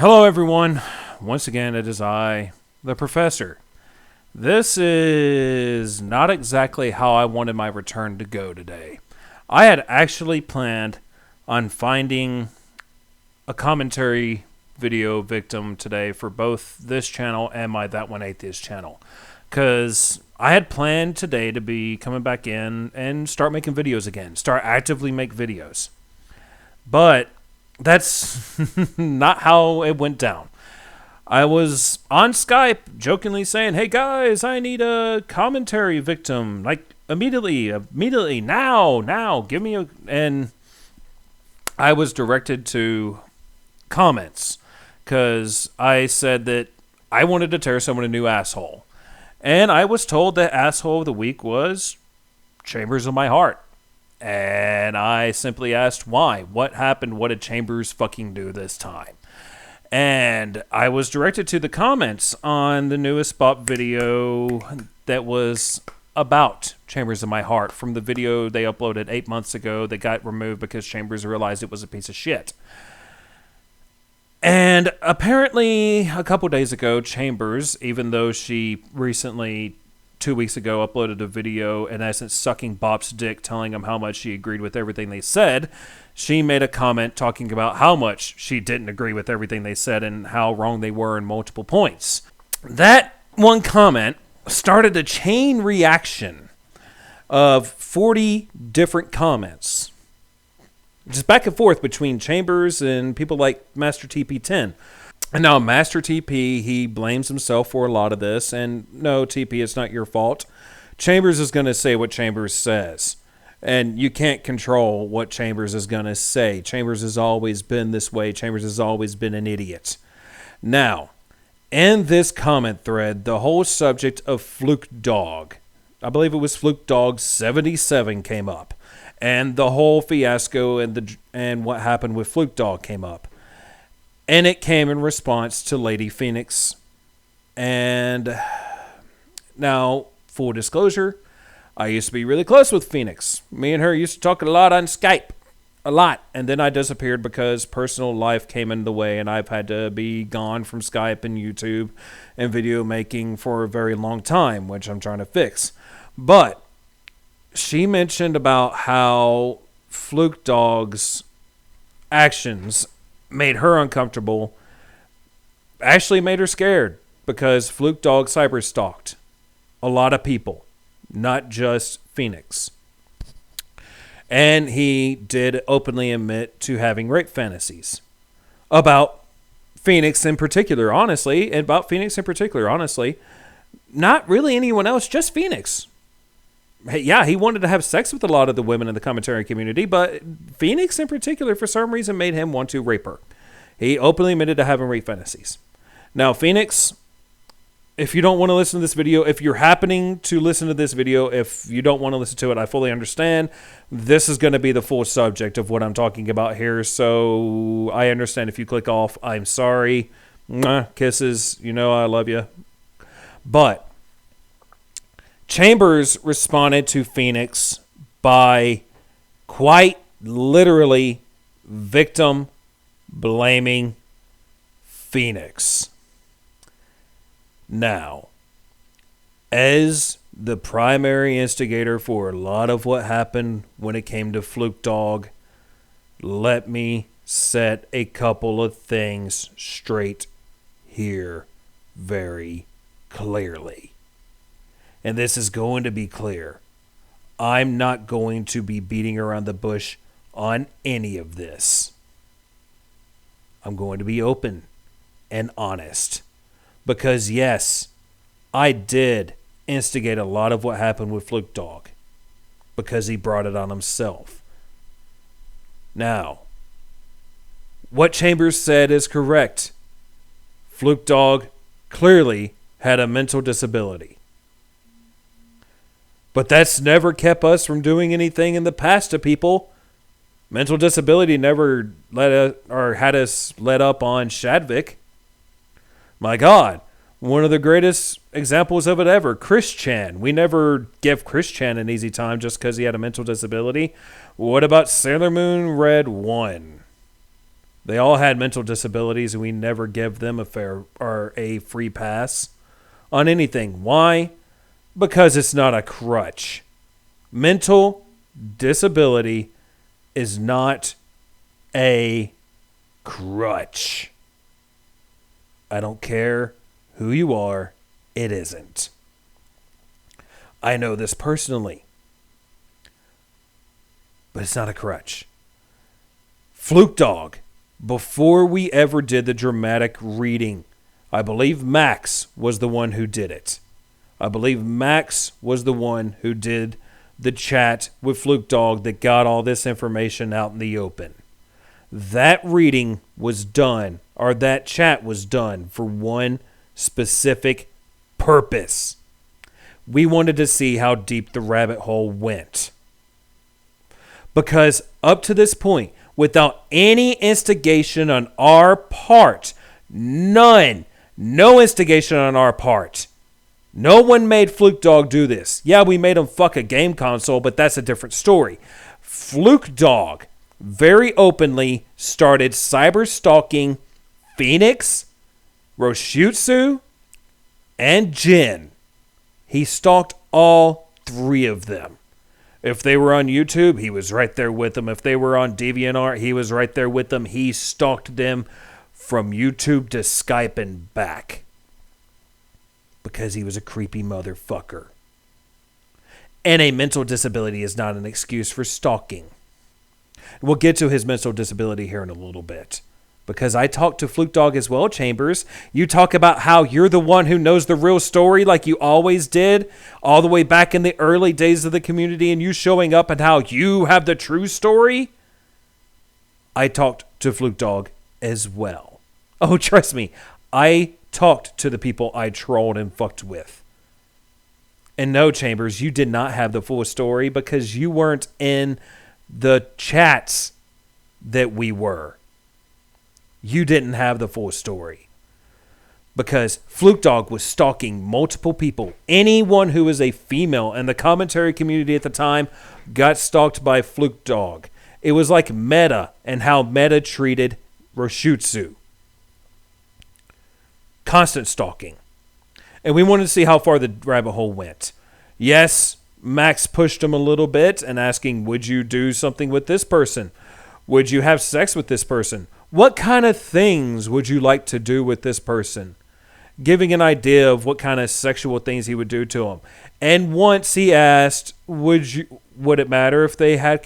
Hello, everyone. Once again, it is I, the Professor. This is not exactly how I wanted my return to go today. I had actually planned on finding a commentary video victim today for both this channel and my That One Atheist channel. Because I had planned today to be coming back in and start making videos again. Start actively make videos. But that's not how it went down. I was on Skype jokingly saying, "Hey guys, I need a commentary victim. Like immediately, now, give me a..." And I was directed to comments because I said that I wanted to tear someone a new asshole. And I was told that asshole of the week was Chambers of My Heart. And I simply asked why. What happened? What did Chambers fucking do this time? And I was directed to the comments on the newest Bop video that was about Chambers of My Heart from the video they uploaded 8 months ago that got removed because Chambers realized it was a piece of shit. And apparently a couple days ago, Chambers, even though she recently 2 weeks ago uploaded a video in essence sucking Bop's dick, telling him how much she agreed with everything they said, she made a comment talking about how much she didn't agree with everything they said and how wrong they were in multiple points. That one comment started a chain reaction of 40 different comments, just back and forth between Chambers and people like Master TP10. And now Master TP, he blames himself for a lot of this. And no, TP, it's not your fault. Chambers is going to say what Chambers says. And you can't control what Chambers is going to say. Chambers has always been this way. Chambers has always been an idiot. Now, in this comment thread, the whole subject of Fluke Dog, I believe it was Fluke Dog 77, came up. And the whole fiasco and what happened with Fluke Dog came up. And it came in response to Lady Phoenix. And now, full disclosure, I used to be really close with Phoenix. Me and her used to talk a lot on Skype. A lot. And then I disappeared because personal life came in the way. And I've had to be gone from Skype and YouTube and video making for a very long time, which I'm trying to fix. But she mentioned about how Fluke Dog's actions made her uncomfortable, actually made her scared, because Fluke Dog cyberstalked a lot of people, not just Phoenix. And he did openly admit to having rape fantasies about Phoenix in particular, honestly, not really anyone else, just Phoenix. Yeah, he wanted to have sex with a lot of the women in the commentary community, but Phoenix in particular, for some reason, made him want to rape her. He openly admitted to having rape fantasies. Now, Phoenix, if you don't want to listen to this video, if you're happening to listen to this video, if you don't want to listen to it, I fully understand. This is going to be the full subject of what I'm talking about here, so I understand if you click off. I'm sorry. Mwah, kisses. You know I love you. But Chambers responded to Phoenix by quite literally victim blaming Phoenix. Now, as the primary instigator for a lot of what happened when it came to Fluke Dog, let me set a couple of things straight here very clearly. And this is going to be clear. I'm not going to be beating around the bush on any of this. I'm going to be open and honest. Because yes, I did instigate a lot of what happened with Fluke Dog. Because he brought it on himself. Now, what Chambers said is correct. Fluke Dog clearly had a mental disability. But that's never kept us from doing anything in the past to people. Mental disability never had us let up on Shadvick. My God, one of the greatest examples of it ever, Chris Chan. We never give Chris Chan an easy time just because he had a mental disability. What about Sailor Moon Red 1? They all had mental disabilities, and we never give them a fair or a free pass on anything. Why? Because it's not a crutch. Mental disability is not a crutch. I don't care who you are, it isn't. I know this personally, but it's not a crutch. Fluke Dog, before we ever did the dramatic reading, I believe Max was the one who did it. I believe Max was the one who did the chat with Fluke Dog that got all this information out in the open. That reading was done, or that chat was done for one specific purpose. We wanted to see how deep the rabbit hole went. Because up to this point, without any instigation on our part, no instigation on our part, no one made Fluke Dog do this. Yeah, we made him fuck a game console, but that's a different story. Fluke Dog very openly started cyber stalking Phoenix, Roshutsu, and Jin. He stalked all three of them. If they were on YouTube, he was right there with them. If they were on DeviantArt, he was right there with them. He stalked them from YouTube to Skype and back. Because he was a creepy motherfucker. And a mental disability is not an excuse for stalking. We'll get to his mental disability here in a little bit. Because I talked to Fluke Dog as well, Chambers. You talk about how you're the one who knows the real story like you always did, all the way back in the early days of the community, and you showing up and how you have the true story. I talked to Fluke Dog as well. Oh, trust me, I talked to the people I trolled and fucked with. And no, Chambers, you did not have the full story because you weren't in the chats that we were. You didn't have the full story. Because Fluke Dog was stalking multiple people. Anyone who was a female in the commentary community at the time got stalked by Fluke Dog. It was like Meta and how Meta treated Roshutsu. Constant stalking. And we wanted to see how far the rabbit hole went. Yes, Max pushed him a little bit and asking, would you do something with this person? Would you have sex with this person? What kind of things would you like to do with this person? Giving an idea of what kind of sexual things he would do to him. And once he asked, would it matter if they had,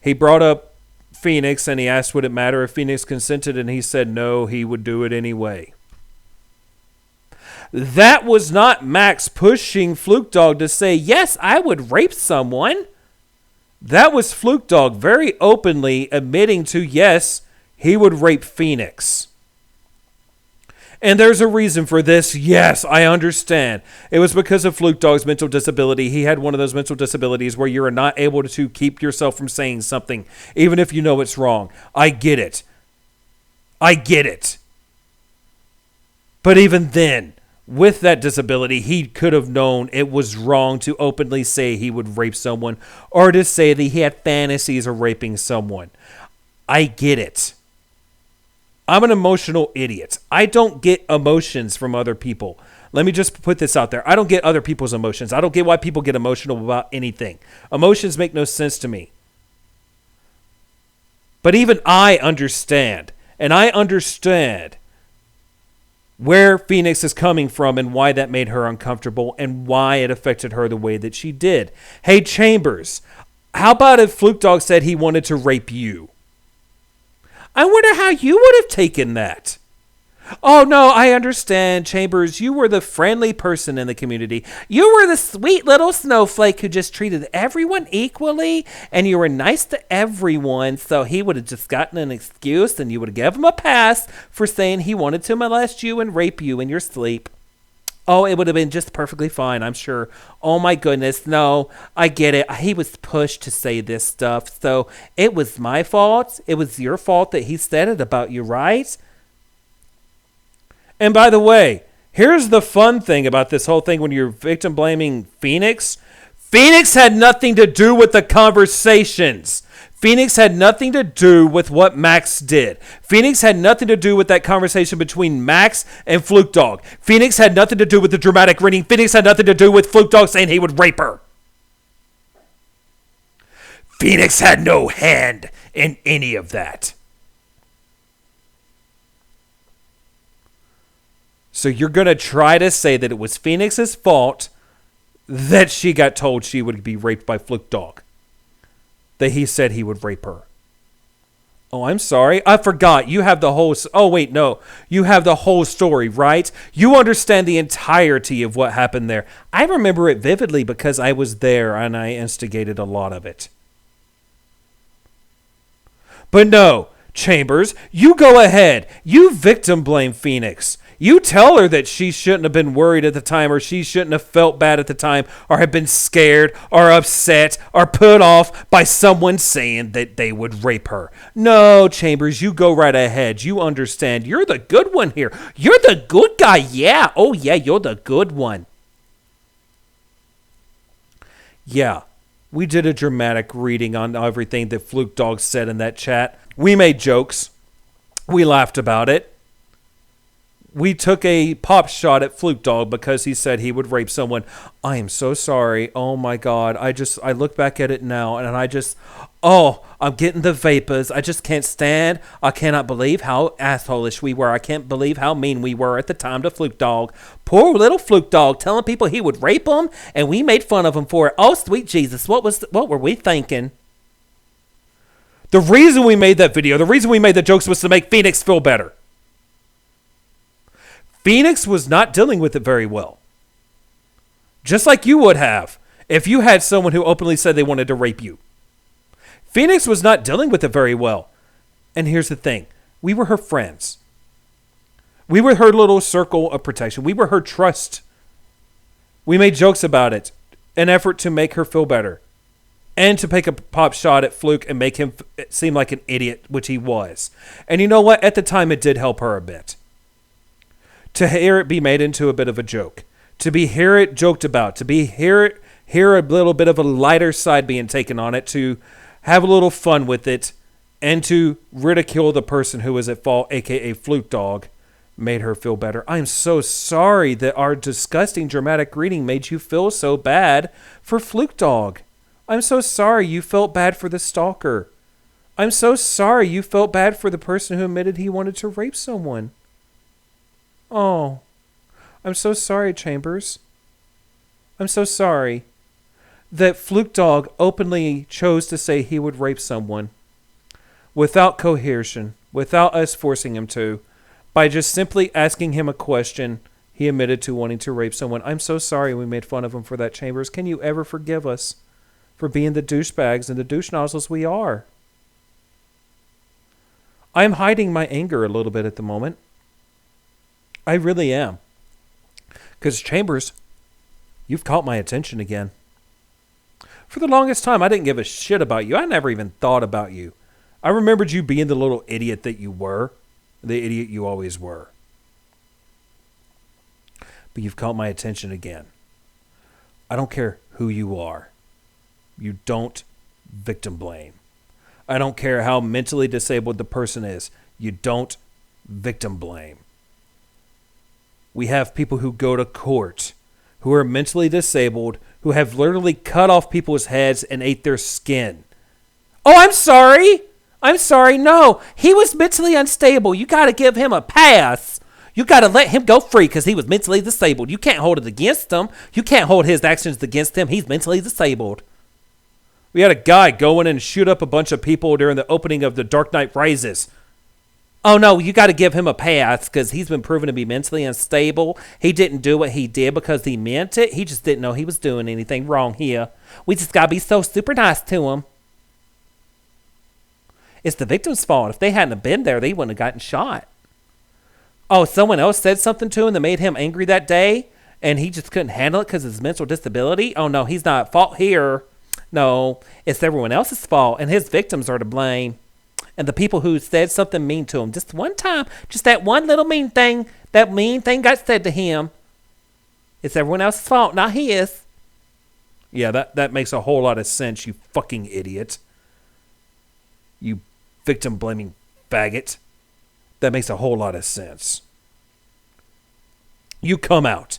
he brought up Phoenix and he asked, would it matter if Phoenix consented? And he said, no, he would do it anyway. That was not Max pushing Fluke Dog to say, yes, I would rape someone. That was Fluke Dog very openly admitting to, yes, he would rape Phoenix. And there's a reason for this. Yes, I understand. It was because of Fluke Dog's mental disability. He had one of those mental disabilities where you're not able to keep yourself from saying something, even if you know it's wrong. I get it. But even then, with that disability, he could have known it was wrong to openly say he would rape someone or to say that he had fantasies of raping someone. I get it. I'm an emotional idiot. I don't get emotions from other people. Let me just put this out there. I don't get other people's emotions. I don't get why people get emotional about anything. Emotions make no sense to me. But even I understand. And I understand where Phoenix is coming from and why that made her uncomfortable and why it affected her the way that she did. Hey, Chambers, how about if Fluke Dog said he wanted to rape you? I wonder how you would have taken that. Oh, no, I understand, Chambers. You were the friendly person in the community. You were the sweet little snowflake who just treated everyone equally, and you were nice to everyone, so he would have just gotten an excuse, and you would have given him a pass for saying he wanted to molest you and rape you in your sleep. Oh, it would have been just perfectly fine, I'm sure. Oh, my goodness, no, I get it. He was pushed to say this stuff, so it was my fault. It was your fault that he said it about you, right? And by the way, here's the fun thing about this whole thing when you're victim blaming Phoenix. Phoenix had nothing to do with the conversations. Phoenix had nothing to do with what Max did. Phoenix had nothing to do with that conversation between Max and Fluke Dog. Phoenix had nothing to do with the dramatic reading. Phoenix had nothing to do with Fluke Dog saying he would rape her. Phoenix had no hand in any of that. So you're going to try to say that it was Phoenix's fault that she got told she would be raped by Fluke Dog. That he said he would rape her. Oh, I'm sorry. I forgot. You have the whole... Oh, wait, no. You have the whole story, right? You understand the entirety of what happened there. I remember it vividly because I was there and I instigated a lot of it. But no, Chambers, you go ahead. You victim blame Phoenix. You tell her that she shouldn't have been worried at the time, or she shouldn't have felt bad at the time, or have been scared or upset or put off by someone saying that they would rape her. No, Chambers, you go right ahead. You understand. You're the good one here. You're the good guy. Yeah. Oh, yeah, you're the good one. Yeah, we did a dramatic reading on everything that Fluke Dog said in that chat. We made jokes. We laughed about it. We took a pop shot at Fluke Dog because he said he would rape someone. I am so sorry. Oh my God. I look back at it now and I'm getting the vapors. I just can't stand. I cannot believe how assholish we were. I can't believe how mean we were at the time to Fluke Dog. Poor little Fluke Dog telling people he would rape them and we made fun of him for it. Oh, sweet Jesus. What were we thinking? The reason we made that video, the reason we made the jokes was to make Phoenix feel better. Phoenix was not dealing with it very well. Just like you would have if you had someone who openly said they wanted to rape you. Phoenix was not dealing with it very well. And here's the thing. We were her friends. We were her little circle of protection. We were her trust. We made jokes about it. An effort to make her feel better. And to take a pop shot at Fluke and make him seem like an idiot, which he was. And you know what? At the time, it did help her a bit. To hear it be made into a bit of a joke. To hear it joked about. To hear a little bit of a lighter side being taken on it. To have a little fun with it. And to ridicule the person who was at fault, a.k.a. Fluke Dog, made her feel better. I'm so sorry that our disgusting dramatic reading made you feel so bad for Fluke Dog. I'm so sorry you felt bad for the stalker. I'm so sorry you felt bad for the person who admitted he wanted to rape someone. Oh, I'm so sorry, Chambers. I'm so sorry that Fluke Dog openly chose to say he would rape someone without coercion, without us forcing him to, by just simply asking him a question. He admitted to wanting to rape someone. I'm so sorry we made fun of him for that, Chambers. Can you ever forgive us for being the douchebags and the douche nozzles we are? I'm hiding my anger a little bit at the moment. I really am. Because, Chambers, you've caught my attention again. For the longest time, I didn't give a shit about you. I never even thought about you. I remembered you being the little idiot that you were. The idiot you always were. But you've caught my attention again. I don't care who you are. You don't victim blame. I don't care how mentally disabled the person is. You don't victim blame. We have people who go to court who are mentally disabled, who have literally cut off people's heads and ate their skin. Oh, I'm sorry. I'm sorry. No, he was mentally unstable. You got to give him a pass. You got to let him go free because he was mentally disabled. You can't hold it against him. You can't hold his actions against him. He's mentally disabled. We had a guy go in and shoot up a bunch of people during the opening of The Dark Knight Rises. Oh, no, you got to give him a pass because he's been proven to be mentally unstable. He didn't do what he did because he meant it. He just didn't know he was doing anything wrong here. We just got to be so super nice to him. It's the victim's fault. If they hadn't have been there, they wouldn't have gotten shot. Oh, someone else said something to him that made him angry that day, and he just couldn't handle it because of his mental disability? Oh, no, he's not at fault here. No, it's everyone else's fault, and his victims are to blame. And the people who said something mean to him, just one time, just that one little mean thing got said to him. It's everyone else's fault, not his. Yeah, that makes a whole lot of sense, you fucking idiot. you victim-blaming faggot. That makes a whole lot of sense. You come out.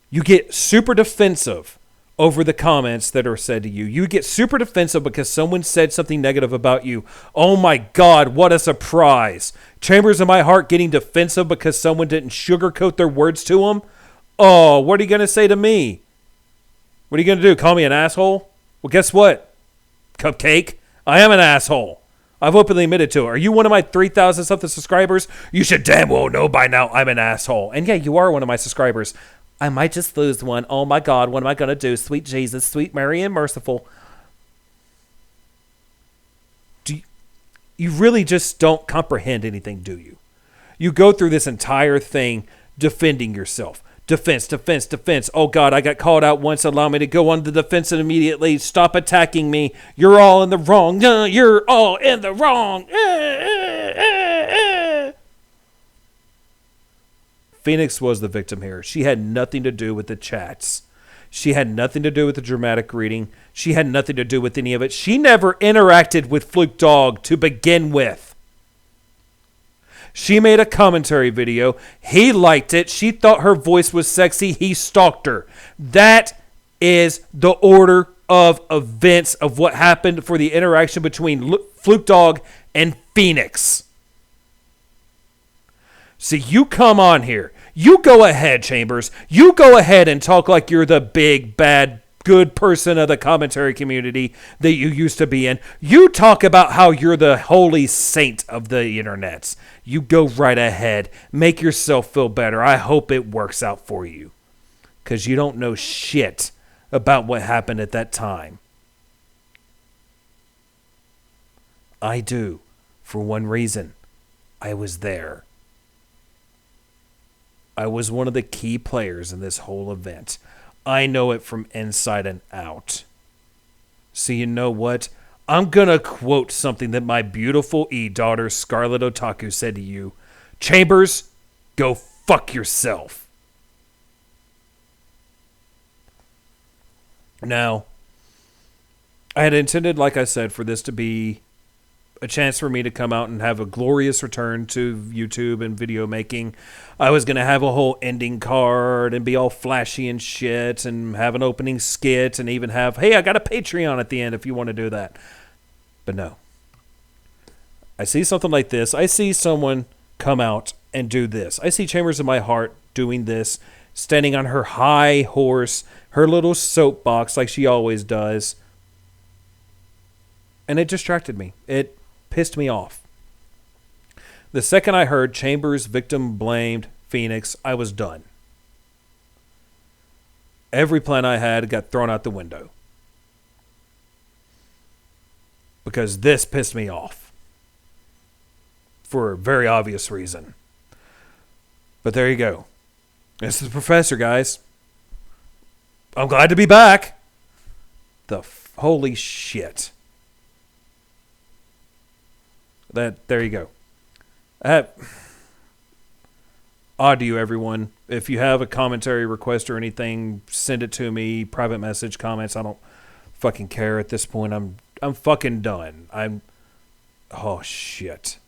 You get super defensive over the comments that are said to you. You get super defensive because someone said something negative about you. Oh my God, what a surprise. Chambers in my heart getting defensive because someone didn't sugarcoat their words to them. Oh, what are you going to say to me? What are you going to do? Call me an asshole? Well, guess what, Cupcake? I am an asshole. I've openly admitted to it. Are you one of my 3,000 something subscribers? You should damn well know by now I'm an asshole. And yeah, you are one of my subscribers. I might just lose one. Oh my God, what am I going to do? Sweet Jesus, sweet Mary and merciful. You really just don't comprehend anything, do you? You go through this entire thing defending yourself. Defense, defense, defense. Oh God, I got called out once. Allow me to go on the defensive immediately. Stop attacking me. You're all in the wrong. You're all in the wrong. Phoenix was the victim here. She had nothing to do with the chats. She had nothing to do with the dramatic reading. She had nothing to do with any of it. She never interacted with Fluke Dog to begin with. She made a commentary video. He liked it. She thought her voice was sexy. He stalked her. That is the order of events of what happened for the interaction between Fluke Dog and Phoenix. So you come on here. You go ahead, Chambers. You go ahead and talk like you're the big, bad, good person of the commentary community that you used to be in. You talk about how you're the holy saint of the internets. You go right ahead. Make yourself feel better. I hope it works out for you. Because you don't know shit about what happened at that time. I do. For one reason. I was there. I was one of the key players in this whole event. I know it from inside and out. So you know what? I'm going to quote something that my beautiful daughter Scarlet Otaku said to you. Chambers, go fuck yourself. Now, I had intended, like I said, for this to be a chance for me to come out and have a glorious return to YouTube and video making. I was going to have a whole ending card and be all flashy and shit and have an opening skit and even have, hey, I got a Patreon at the end if you want to do that. But no. I see something like this. I see someone come out and do this. I see Chambers in my heart doing this, standing on her high horse, her little soapbox like she always does. And it distracted me. It pissed me off. The second I heard Chambers victim blamed Phoenix, I was done. Every plan I had got thrown out the window. Because this pissed me off. For a very obvious reason. But there you go. This is the professor, guys. I'm glad to be back. Holy shit. There you go. Odd to you, everyone. If you have a commentary request or anything, send it to me. Private message, comments. I don't fucking care at this point. I'm fucking done. Oh shit.